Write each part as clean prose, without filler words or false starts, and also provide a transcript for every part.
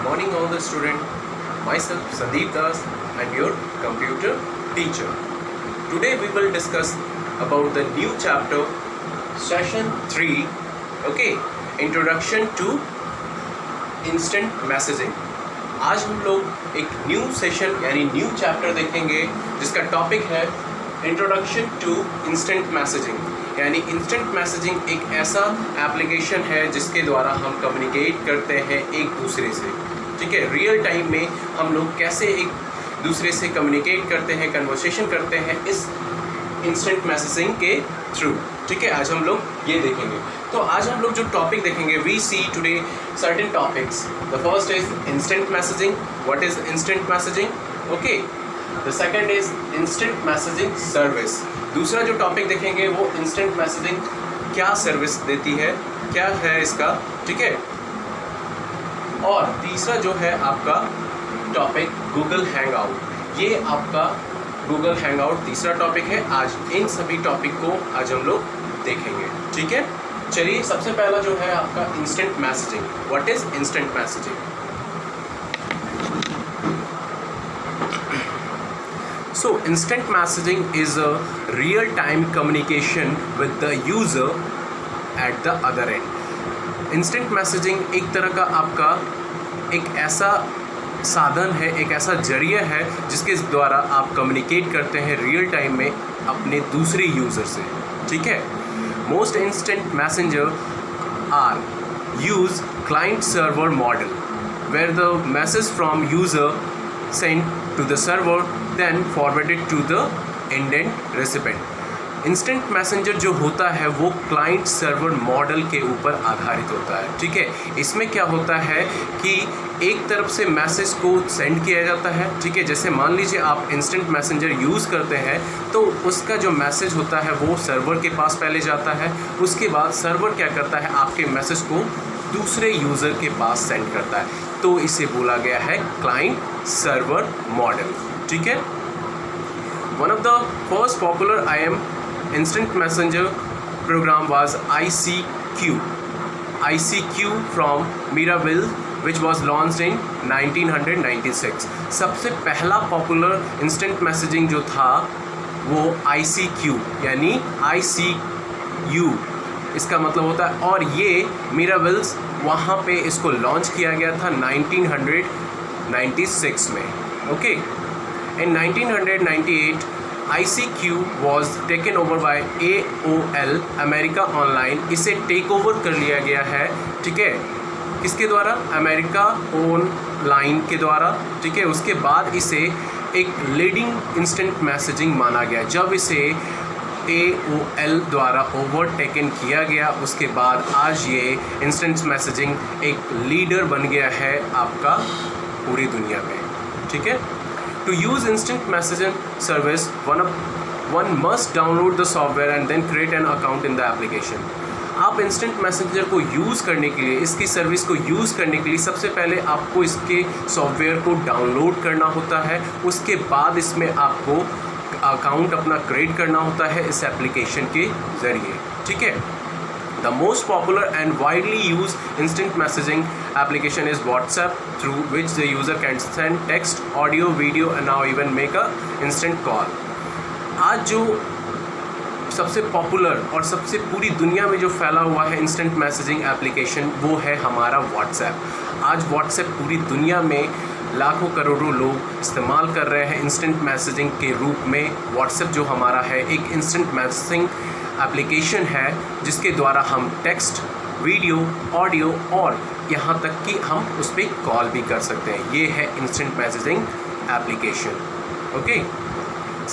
morning all the student. Myself Sandeep Das and your computer teacher. Today we will discuss about the new chapter session 3. Okay, introduction to instant messaging. आज हम लोग एक new session यानी new chapter देखेंगे जिसका topic है introduction to instant messaging. यानी instant messaging एक ऐसा एप्लीकेशन है जिसके द्वारा हम कम्युनिकेट करते हैं एक दूसरे से। ठीक है, रियल टाइम में हम लोग कैसे एक दूसरे से कम्युनिकेट करते हैं, कन्वर्सेशन करते हैं इस इंस्टेंट मैसेजिंग के थ्रू। ठीक है, आज हम लोग ये देखेंगे। तो आज हम लोग जो टॉपिक देखेंगे, we see today certain topics. The first is instant messaging. What is instant messaging? Okay. The second is instant messaging service. दूसरा जो टॉपिक देखेंगे वो इंस्टेंट मैसेजिंग क्या सर्विस देती है, क्या है इसका। ठीक है, और तीसरा जो है आपका टॉपिक गूगल हैंगआउट। ये आपका गूगल हैंगआउट तीसरा टॉपिक है। आज इन सभी टॉपिक को आज हम लोग देखेंगे। ठीक है, चलिए सबसे पहला जो है आपका instant messaging. What is instant messaging? So instant messaging is a real-time communication with the user at the other end. Instant messaging एक तरह का आपका एक ऐसा साधन है, एक ऐसा जरिया है जिसके द्वारा आप कम्युनिकेट करते हैं रियल टाइम में अपने दूसरे यूज़र से। ठीक है, most instant messenger are use client server model where the message from user sent to the server then forwarded to the ended recipient. Instant messenger जो होता है वो क्लाइंट सर्वर मॉडल के ऊपर आधारित होता है। ठीक है, इसमें क्या होता है कि एक तरफ से मैसेज को सेंड किया जाता है। ठीक है, जैसे मान लीजिए आप इंस्टेंट मैसेंजर यूज़ करते हैं तो उसका जो मैसेज होता है वो सर्वर के पास पहले जाता है। उसके बाद सर्वर क्या करता है, आपके मैसेज को दूसरे यूज़र के पास सेंड करता है। तो इसे बोला गया है क्लाइंट सर्वर मॉडल। ठीक है, one of the first popular IM instant messenger program was ICQ from Miraville which was launched in 1996. सबसे पहला पॉपुलर इंस्टेंट मैसेजिंग जो था वो ICQ यानी ICU इसका मतलब होता है, और ये मिराविल्स वहाँ पे इसको लॉन्च किया गया था 1996 में। Okay, in 1998 ICQ was taken over by AOL America online. इसे टेक ओवर कर लिया गया है। ठीक है, किसके द्वारा? अमेरिका ऑनलाइन के द्वारा। ठीक है, उसके बाद इसे एक लीडिंग इंस्टेंट मैसेजिंग माना गया। जब इसे AOL द्वारा ओवरटेकन किया गया उसके बाद आज ये इंस्टेंट मैसेजिंग एक लीडर बन गया है आपका पूरी दुनिया में। ठीक है, to use instant messaging service one must download the software and then create an account in the application. आप इंस्टेंट मैसेंजर को यूज़ करने के लिए, इसकी सर्विस को यूज़ करने के लिए सबसे पहले आपको इसके सॉफ्टवेयर को डाउनलोड करना होता है। उसके बाद इसमें आपको अकाउंट अपना क्रिएट करना होता है इस एप्लीकेशन के ज़रिए। ठीक है, The most popular and widely used instant messaging application is WhatsApp, through which the user can send text, audio, video and now even make a instant call. आज जो सबसे पॉपुलर और सबसे पूरी दुनिया में जो फैला हुआ है इंस्टेंट मैसेजिंग एप्लीकेशन वो है हमारा WhatsApp। आज WhatsApp पूरी दुनिया में लाखों करोड़ों लोग इस्तेमाल कर रहे हैं इंस्टेंट मैसेजिंग के रूप में। WhatsApp जो हमारा है एक इंस्टेंट मैसेजिंग एप्लीकेशन है जिसके द्वारा हम टेक्स्ट, वीडियो, ऑडियो और यहाँ तक कि हम उस पर कॉल भी कर सकते हैं। ये है instant messaging application. Okay,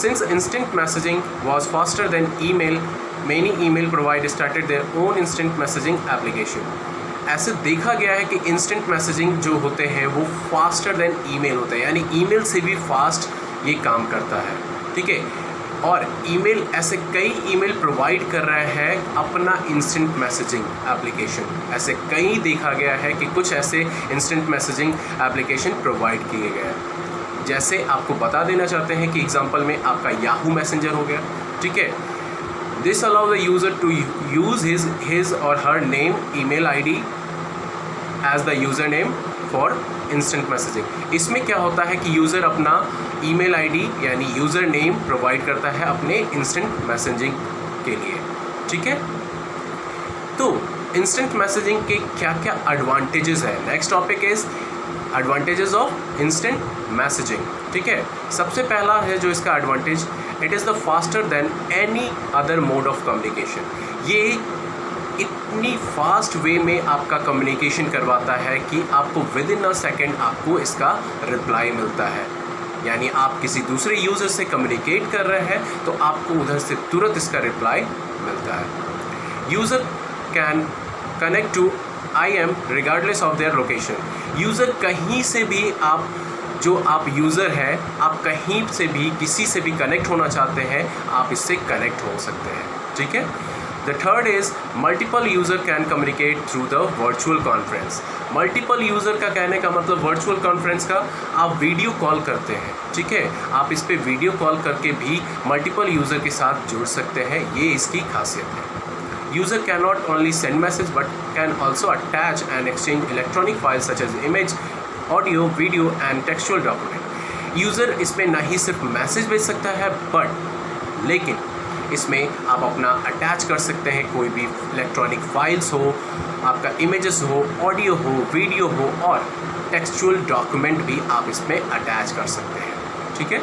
since instant messaging was faster than email, many email provider started their own instant messaging application. ऐसे देखा गया है कि इंस्टेंट मैसेजिंग जो होते हैं वो फास्टर देन ईमेल होते हैं, यानी ईमेल से भी फास्ट ये काम करता है। ठीक है, और ईमेल ऐसे कई ईमेल प्रोवाइड कर रहे हैं अपना इंस्टेंट मैसेजिंग एप्लीकेशन। ऐसे कई देखा गया है कि कुछ ऐसे इंस्टेंट मैसेजिंग एप्लीकेशन प्रोवाइड किए गए हैं। जैसे आपको बता देना चाहते हैं कि एग्जांपल में आपका याहू मैसेंजर हो गया। ठीक है, This allows the user to use his or her name, email ID as the username for instant messaging. इसमें क्या होता है कि यूज़र अपना ईमेल आईडी यानी यूज़र नेम प्रोवाइड करता है अपने इंस्टेंट मैसेजिंग के लिए, ठीक है। तो इंस्टेंट मैसेजिंग के क्या क्या एडवांटेजेस है। Next topic is advantages of instant messaging, ठीक है। सबसे पहला है जो इसका advantage, it is the faster than any other mode of communication. ये इतनी फास्ट वे में आपका कम्युनिकेशन करवाता है कि आपको विद इन अ सेकेंड आपको इसका रिप्लाई मिलता है। यानी आप किसी दूसरे यूज़र से कम्युनिकेट कर रहे हैं तो आपको उधर से तुरंत इसका रिप्लाई मिलता है। User can connect to IM regardless of their location. User कहीं से भी आप यूज़र है, आप कहीं से भी किसी से भी कनेक्ट होना चाहते हैं, आप इससे कनेक्ट हो सकते हैं, ठीक है। The third is multiple user can communicate through the virtual conference. Multiple user का कहने का मतलब वर्चुअल कॉन्फ्रेंस का आप वीडियो कॉल करते हैं, ठीक है। आप इस पर वीडियो कॉल करके भी मल्टीपल यूज़र के साथ जुड़ सकते हैं, ये इसकी खासियत है। User cannot only send message but can also attach and exchange electronic files such as image, audio, video and textual document। User इसमें ना ही सिर्फ मैसेज भेज सकता है लेकिन इसमें आप अपना अटैच कर सकते हैं कोई भी इलेक्ट्रॉनिक फाइल्स हो, आपका इमेजेस हो, ऑडियो हो, वीडियो हो और टेक्सचुअल डॉक्यूमेंट भी आप इसमें अटैच कर सकते हैं, ठीक है।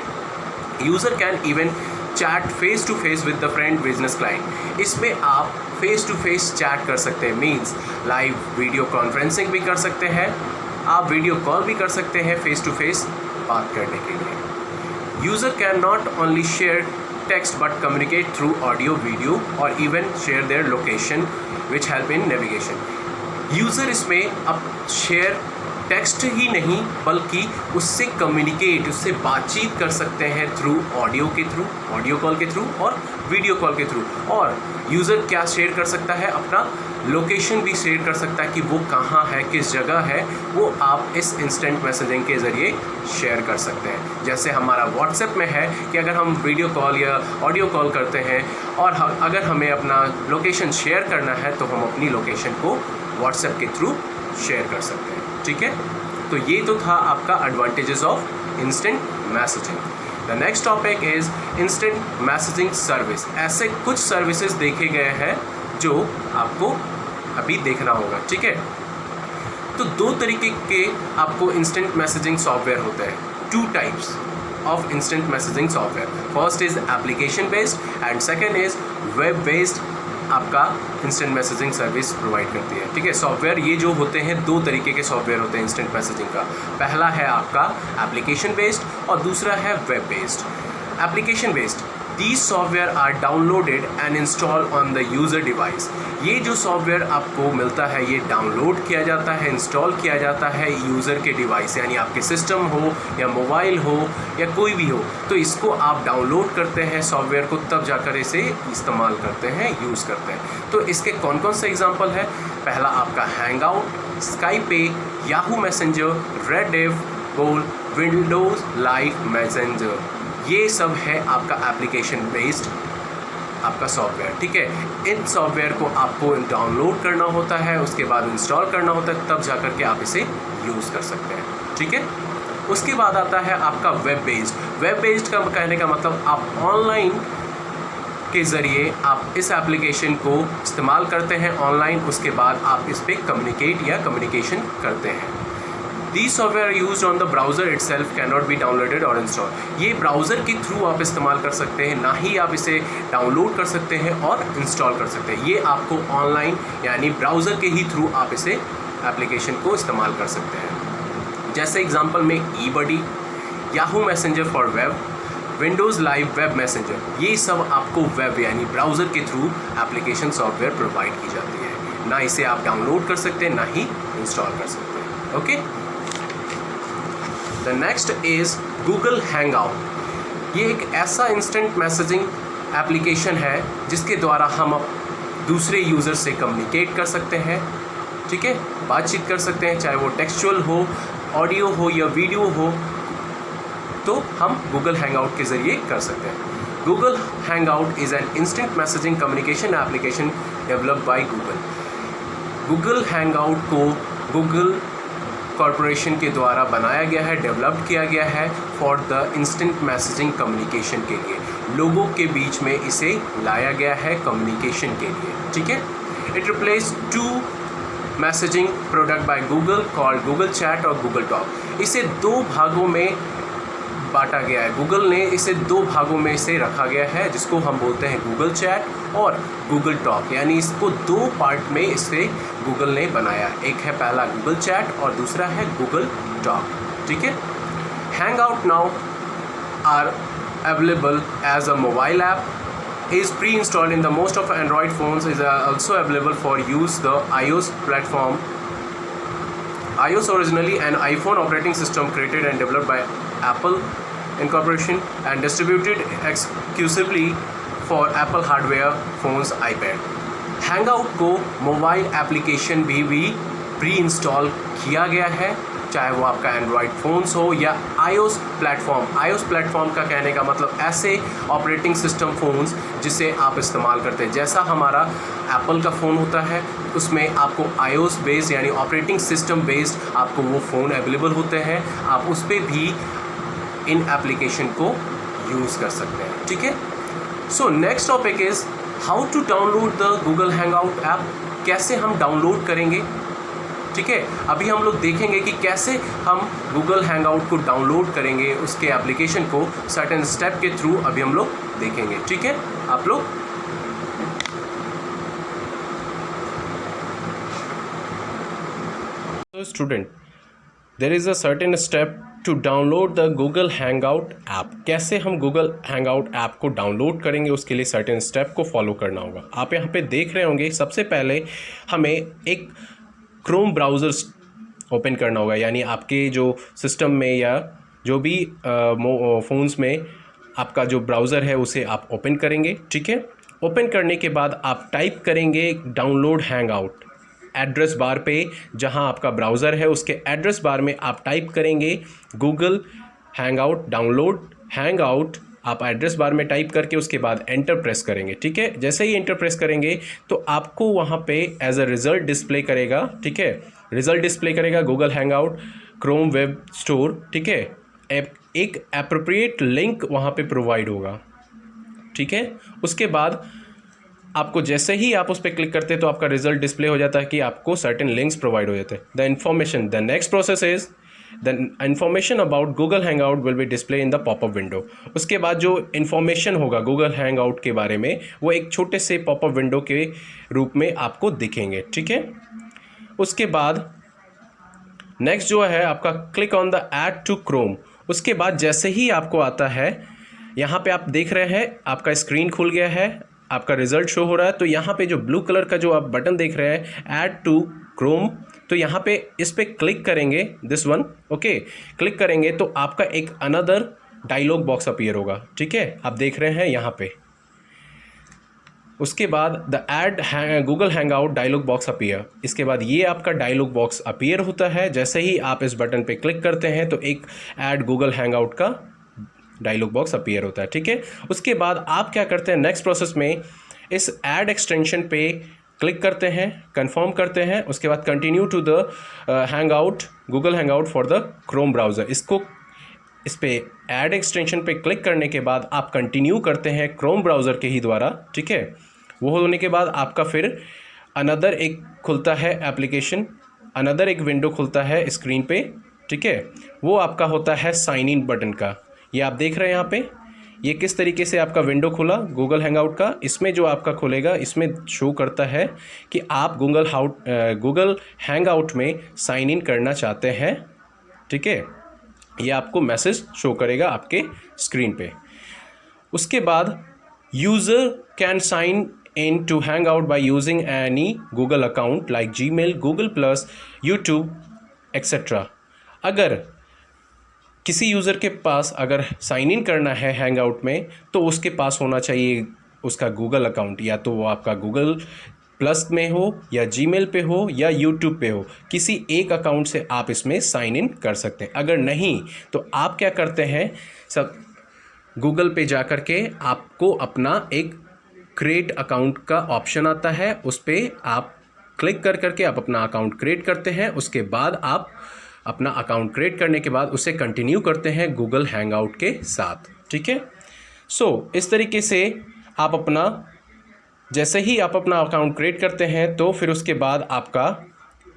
User can even chat face to face with the friend business client. इसमें आप फेस टू फेस चैट कर सकते हैं, मीन्स लाइव वीडियो कॉन्फ्रेंसिंग भी कर सकते हैं, आप वीडियो कॉल भी कर सकते हैं फेस टू फेस बात करने के लिए। User can not only share text but communicate through audio, video और even share their location which help in navigation. User इसमें अब शेयर टेक्स्ट ही नहीं बल्कि उससे कम्युनिकेट, उससे बातचीत कर सकते हैं थ्रू ऑडियो के थ्रू, ऑडियो कॉल के थ्रू और वीडियो कॉल के थ्रू। और यूज़र क्या शेयर कर सकता है, अपना लोकेशन भी शेयर कर सकता है कि वो कहाँ है, किस जगह है, वो आप इस इंस्टेंट मैसेजिंग के ज़रिए शेयर कर सकते हैं। जैसे हमारा व्हाट्सएप में है कि अगर हम वीडियो कॉल या ऑडियो कॉल करते हैं और अगर हमें अपना लोकेशन शेयर करना है तो हम अपनी लोकेशन को व्हाट्सएप के थ्रू शेयर कर सकते हैं, ठीक है। तो ये तो था आपका advantages of instant messaging. The next topic is instant messaging service. ऐसे कुछ सर्विसेज देखे गए हैं जो आपको अभी देखना होगा, ठीक है। तो दो तरीके के आपको इंस्टेंट मैसेजिंग सॉफ्टवेयर होते हैं, two types of instant messaging software. First is application based and second is web based आपका इंस्टेंट मैसेजिंग सर्विस प्रोवाइड करती है, ठीक है। सॉफ्टवेयर ये जो होते हैं दो तरीके के सॉफ्टवेयर होते हैं इंस्टेंट मैसेजिंग का। पहला है आपका एप्लीकेशन बेस्ड और दूसरा है web based. Application based, these software are downloaded and install on the user device. ये जो सॉफ्टवेयर आपको मिलता है ये डाउनलोड किया जाता है, इंस्टॉल किया जाता है यूज़र के डिवाइस, यानी आपके सिस्टम हो या मोबाइल हो या कोई भी हो, तो इसको आप डाउनलोड करते हैं सॉफ्टवेयर को, तब जाकर इसे इस्तेमाल करते हैं, यूज़ करते हैं। तो इसके कौन कौन से एग्जांपल है, पहला आपका हैंगआउट, स्काइपे, याहू मैसेंजर, रेडिफ, गोल, विंडोज़ लाइव मैसेंजर, ये सब है आपका एप्लीकेशन बेस्ड आपका सॉफ्टवेयर, ठीक है। इन सॉफ्टवेयर को आपको डाउनलोड करना होता है, उसके बाद इंस्टॉल करना होता है, तब जाकर के आप इसे यूज़ कर सकते हैं, ठीक है। उसके बाद आता है आपका वेब बेस्ड। वेब बेस्ड का कहने का मतलब आप ऑनलाइन के ज़रिए आप इस एप्लीकेशन को इस्तेमाल करते हैं ऑनलाइन, उसके बाद आप इस पर कम्युनिकेट या कम्युनिकेशन करते हैं। These software are used on the browser itself, cannot be downloaded or installed। ये ब्राउज़र के थ्रू आप इस्तेमाल कर सकते हैं, ना ही आप इसे डाउनलोड कर सकते हैं और इंस्टॉल कर सकते हैं। ये आपको ऑनलाइन यानी ब्राउज़र के ही थ्रू आप इसे एप्लीकेशन को इस्तेमाल कर सकते हैं। जैसे एग्जांपल में eBuddy, Yahoo messenger for web, Windows live web messenger, ये सब आपको वेब यानी ब्राउज़र के थ्रू एप्लीकेशन सॉफ्टवेयर प्रोवाइड की जाती है। ना इसे आप डाउनलोड कर सकते हैं, ना ही इंस्टॉल कर सकते हैं, okay. The next is Google hangout. ये एक ऐसा इंस्टेंट मैसेजिंग एप्लीकेशन है जिसके द्वारा हम अब दूसरे यूज़र से कम्युनिकेट कर सकते हैं, ठीक है, बातचीत कर सकते हैं, चाहे वो टेक्सचुअल हो, ऑडियो हो या वीडियो हो, तो हम गूगल हैंगआउट के ज़रिए कर सकते हैं। Google hangout is an instant messaging communication application developed by Google. Google hangout को गूगल कॉरपोरेशन के द्वारा बनाया गया है, डेवलप किया गया है for the instant messaging communication के लिए। लोगों के बीच में इसे लाया गया है कम्युनिकेशन के लिए, ठीक है। It replace 2 messaging product by Google called Google chat और गूगल टॉक। इसे 2 भागों में बांटा गया है। गूगल ने इसे 2 भागों में इसे रखा गया है, जिसको हम बोलते हैं गूगल चैट और गूगल टॉक, यानी इसको 2 पार्ट में इसे गूगल ने बनाया। एक है पहला गूगल चैट और दूसरा है गूगल टॉक, ठीक है। Hangout now are available as a mobile app, is pre-installed in the most of Android phones, is also available for use the iOS platform. iOS originally an iPhone operating system created and developed by Apple Incorporation and distributed exclusively for Apple hardware phones iPad. Hangout को mobile application भी pre install किया गया है, चाहे वो आपका Android phones हो या iOS प्लेटफॉर्म। iOS प्लेटफॉर्म का कहने का मतलब ऐसे ऑपरेटिंग सिस्टम फ़ोन्स जिसे आप इस्तेमाल करते हैं। जैसा हमारा एप्पल का फ़ोन होता है, उसमें आपको iOS बेस्ड यानी ऑपरेटिंग सिस्टम बेस्ड आपको वो फ़ोन अवेलेबल होते हैं। आप उस पर भी इन एप्लीकेशन को यूज़ कर सकते हैं, ठीक है। So next topic is how to download the Google hangout app. कैसे हम डाउनलोड करेंगे, ठीक है। अभी हम लोग देखेंगे कि कैसे हम गूगल हैंगआउट को डाउनलोड करेंगे, उसके एप्लीकेशन को सर्टेन स्टेप के थ्रू अभी हम लोग देखेंगे, ठीक है। आप लोग student, there is a certain step to download the Google hangout app. कैसे हम गूगल हैंगआउट ऐप को डाउनलोड करेंगे, उसके लिए सर्टेन स्टेप को फॉलो करना होगा। आप यहाँ पे देख रहे होंगे, सबसे पहले हमें एक क्रोम ब्राउज़र ओपन करना होगा, यानी आपके जो सिस्टम में या जो भी फ़ोन्स में आपका जो ब्राउज़र है उसे आप ओपन करेंगे, ठीक है। ओपन करने के बाद आप टाइप करेंगे डाउनलोड हैंगआउट। एड्रेस बार पे जहां आपका ब्राउज़र है उसके एड्रेस बार में आप टाइप करेंगे गूगल हैंगआउट डाउनलोड हैंगआउट। आप एड्रेस बार में टाइप करके उसके बाद एंटर प्रेस करेंगे, ठीक है। जैसे ही एंटर प्रेस करेंगे तो आपको वहाँ पे एज अ रिज़ल्ट डिस्प्ले करेगा, ठीक है। रिज़ल्ट डिस्प्ले करेगा Google hangout Chrome web store, ठीक है। एक एप्रोप्रिएट लिंक वहाँ पे प्रोवाइड होगा, ठीक है। उसके बाद आपको जैसे ही आप उस पर क्लिक करते हैं तो आपका रिजल्ट डिस्प्ले हो जाता है कि आपको सर्टेन लिंक्स प्रोवाइड हो जाते हैं। The next process is the information about Google hangout will be display in the popup window. उसके बाद जो इन्फॉर्मेशन होगा गूगल हैंगआउट के बारे में वो एक छोटे से पॉपअप विंडो के रूप में आपको दिखेंगे, ठीक है। उसके बाद नेक्स्ट जो है आपका click on the add to Chrome. उसके बाद जैसे ही आपको आता है, यहाँ पे आप देख रहे हैं आपका स्क्रीन खुल गया है, आपका रिजल्ट शो हो रहा है। तो यहाँ पे जो ब्लू कलर का जो आप बटन देख रहे हैं ऐड टू क्रोम, तो यहाँ पे इस पर क्लिक करेंगे, दिस वन, ओके। क्लिक करेंगे तो आपका एक अनदर डायलॉग बॉक्स अपीयर होगा, ठीक है। आप देख रहे हैं यहाँ पे। उसके बाद the add Google hangout dialog box appear. इसके बाद ये आपका डायलॉग बॉक्स अपीयर होता है। जैसे ही आप इस बटन पे क्लिक करते हैं तो एक ऐड गूगल हैंगआउट का डायलॉग बॉक्स अपीयर होता है, ठीक है। उसके बाद आप क्या करते हैं, नेक्स्ट प्रोसेस में इस ऐड एक्सटेंशन पे क्लिक करते हैं, कंफर्म करते हैं। उसके बाद continue to the hangout Google hangout for the Chrome browser. इस पे ऐड एक्सटेंशन पे क्लिक करने के बाद आप कंटिन्यू करते हैं क्रोम ब्राउज़र के ही द्वारा, ठीक है। वो होने के बाद आपका फिर अनदर एक खुलता है एप्लीकेशन, अनदर एक विंडो खुलता है स्क्रीन पे, ठीक है। वो आपका होता है साइन इन बटन का। ये आप देख रहे हैं यहाँ पे, ये किस तरीके से आपका विंडो खुला गूगल हैंगआउट का। इसमें जो आपका खुलेगा, इसमें शो करता है कि आप गूगल हैंगआउट में साइन इन करना चाहते हैं, ठीक है। ये आपको मैसेज शो करेगा आपके स्क्रीन पे। उसके बाद user can sign in to hangout by using any Google account like Gmail, Google plus, YouTube etcetera. अगर किसी यूज़र के पास अगर साइन इन करना है हैंगआउट में तो उसके पास होना चाहिए उसका गूगल अकाउंट, या तो वो आपका गूगल प्लस में हो या जीमेल पे हो या यूट्यूब पे हो। किसी एक अकाउंट से आप इसमें साइन इन कर सकते हैं। अगर नहीं तो आप क्या करते हैं, सब गूगल पे जा कर के आपको अपना एक क्रिएट अकाउंट का ऑप्शन आता है, उस पर आप क्लिक कर करके आप अपना अकाउंट क्रिएट करते हैं। उसके बाद आप अपना अकाउंट क्रिएट करने के बाद उसे कंटिन्यू करते हैं गूगल हैंगआउट के साथ, ठीक है। सो इस तरीके से आप अपना, जैसे ही आप अपना अकाउंट क्रिएट करते हैं तो फिर उसके बाद आपका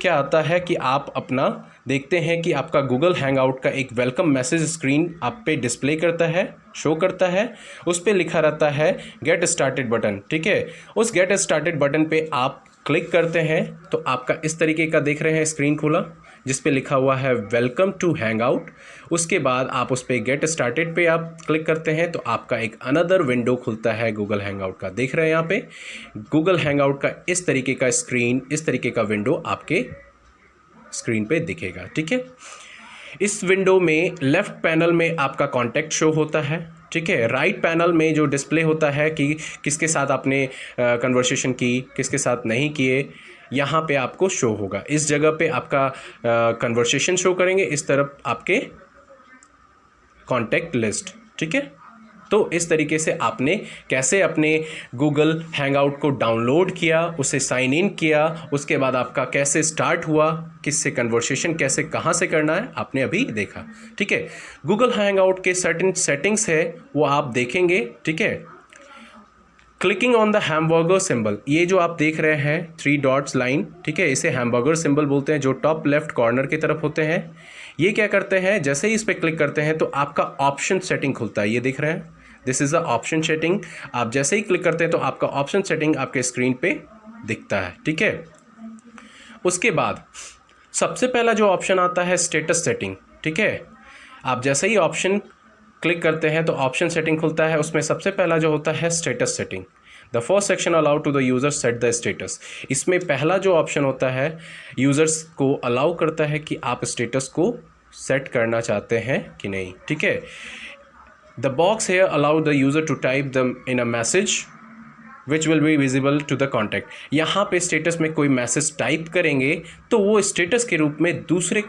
क्या आता है कि आप अपना देखते हैं कि आपका गूगल हैंगआउट का एक वेलकम मैसेज स्क्रीन आप पे डिस्प्ले करता है, शो करता है। उस पे लिखा रहता है गेट स्टार्टेड बटन, ठीक है। उस गेट स्टार्टेड बटन पे आप क्लिक करते हैं तो आपका इस तरीके का देख रहे हैं स्क्रीन खुला जिस पे लिखा हुआ है वेलकम टू हैंगआउट। उसके बाद आप उस पर गेट स्टार्टेड पे आप क्लिक करते हैं तो आपका एक अनदर विंडो खुलता है गूगल हैंगआउट का। देख रहे हैं यहाँ पे गूगल हैंगआउट का इस तरीके का स्क्रीन, इस तरीके का विंडो आपके स्क्रीन पे दिखेगा, ठीक है। इस विंडो में लेफ्ट पैनल में आपका कॉन्टैक्ट शो होता है, ठीक है। राइट पैनल में जो डिस्प्ले होता है कि किसके साथ आपने कन्वर्सेशन की, किसके साथ नहीं किए, यहाँ पे आपको शो होगा। इस जगह पे आपका कन्वर्सेशन शो करेंगे, इस तरफ आपके कॉन्टैक्ट लिस्ट, ठीक है। तो इस तरीके से आपने कैसे अपने गूगल हैंगआउट को डाउनलोड किया, उसे साइन इन किया, उसके बाद आपका कैसे स्टार्ट हुआ, किससे कन्वर्सेशन कैसे कहाँ से करना है आपने अभी देखा, ठीक है। गूगल हैंगआउट के सर्टेन सेटिंग्स है वो आप देखेंगे, ठीक है। Clicking on the hamburger symbol, ये जो आप देख रहे हैं 3 डॉट्स लाइन, ठीक है, इसे हैमबर्गर सिंबल बोलते हैं, जो टॉप लेफ्ट कॉर्नर की तरफ होते हैं। ये क्या करते हैं, जैसे ही इस पर क्लिक करते हैं तो आपका ऑप्शन सेटिंग खुलता है, ये दिख रहे हैं, this is the option setting. आप जैसे ही क्लिक करते हैं तो आपका ऑप्शन सेटिंग आपके स्क्रीन पे दिखता है, ठीक है। उसके बाद सबसे पहला जो ऑप्शन आता है स्टेटस सेटिंग, ठीक है। आप जैसे ही ऑप्शन क्लिक करते हैं तो ऑप्शन सेटिंग खुलता है, उसमें सबसे पहला जो होता है status setting. The first section allow to the user set the status. इसमें पहला जो ऑप्शन होता है यूज़र्स को अलाउ करता है कि आप स्टेटस को सेट करना चाहते हैं कि नहीं, ठीक है। The box here allow the user to type them in a message which will be visible to the contact। यहाँ पे स्टेटस में कोई मैसेज टाइप करेंगे तो वो स्टेटस के रूप में दूसरे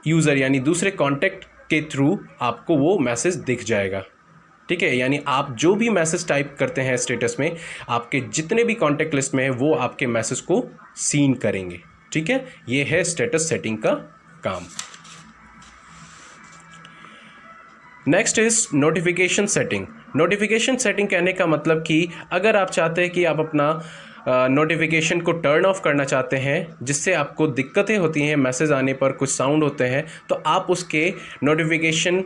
यूज़र यानी दूसरे कॉन्टैक्ट के थ्रू आपको वो मैसेज दिख जाएगा, ठीक है। यानी आप जो भी मैसेज टाइप करते हैं स्टेटस में, आपके जितने भी कॉन्टैक्ट लिस्ट में है वो आपके मैसेज को सीन करेंगे, ठीक है। ये है स्टेटस सेटिंग का काम। Next is notification setting. Notification setting कहने का मतलब कि अगर आप चाहते हैं कि आप अपना नोटिफिकेशन को टर्न ऑफ करना चाहते हैं, जिससे आपको दिक्कतें होती हैं, मैसेज आने पर कुछ साउंड होते हैं, तो आप उसके नोटिफिकेशन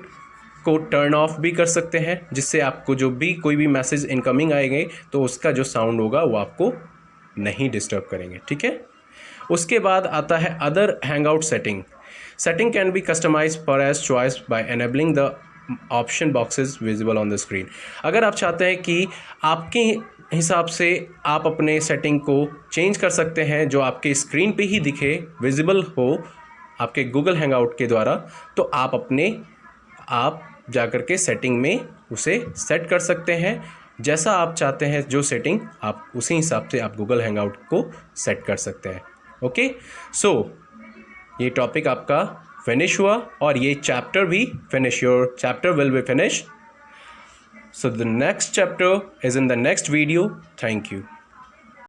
को टर्न ऑफ भी कर सकते हैं, जिससे आपको जो भी कोई भी मैसेज इनकमिंग आएंगे तो उसका जो साउंड होगा वो आपको नहीं डिस्टर्ब करेंगे, ठीक है। उसके बाद आता है other hangout setting. Setting can be customize per as choice by enabling the option boxes visible on the screen. अगर आप चाहते हैं कि आपके हिसाब से आप अपने सेटिंग को चेंज कर सकते हैं जो आपके स्क्रीन पे ही दिखे, विजिबल हो आपके गूगल हैंगआउट के द्वारा, तो आप जाकर के सेटिंग में उसे सेट कर सकते हैं। जैसा आप चाहते हैं जो सेटिंग, आप उसी हिसाब से आप गूगल हैंगआउट को सेट कर सकते हैं। ओके, सो ये टॉपिक आपका फिनिश हुआ और ये चैप्टर भी finish, your chapter will be finish. So the next chapter is in the next video. Thank you.